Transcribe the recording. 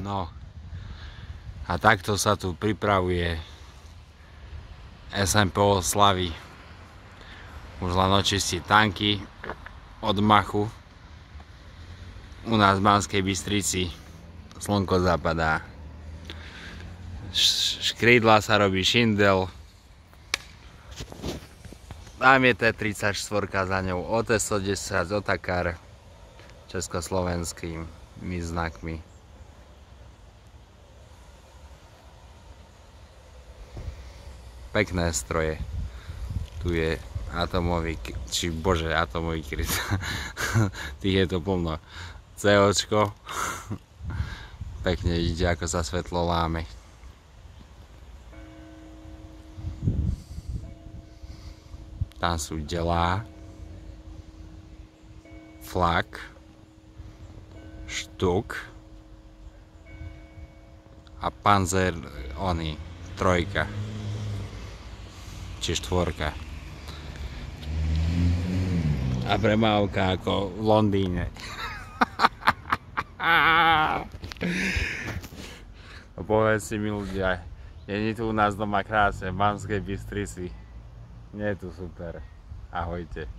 No a takto sa tu pripravuje SMP oslavy. Už len očistiť tanky od machu. U nás v Banskej Bystrici slnko zapadá. Škrídla sa robí šindel. Tam je T-34 za ňou, OT-110, Otakar československými znakmi. Pekné stroje. Tu je atomový, atomový kryt. Tých je to plno. COčko. Pekne vidíte, ako sa svetlo láme. Tam sú delá, flak, štuk a Panzer oný, trojka či štvorka. A premávka ako v Londýne. Povedzte mi ľudia, je tu u nás doma krásne v Banskej Bystrici. Nie je tu super. Ahojte.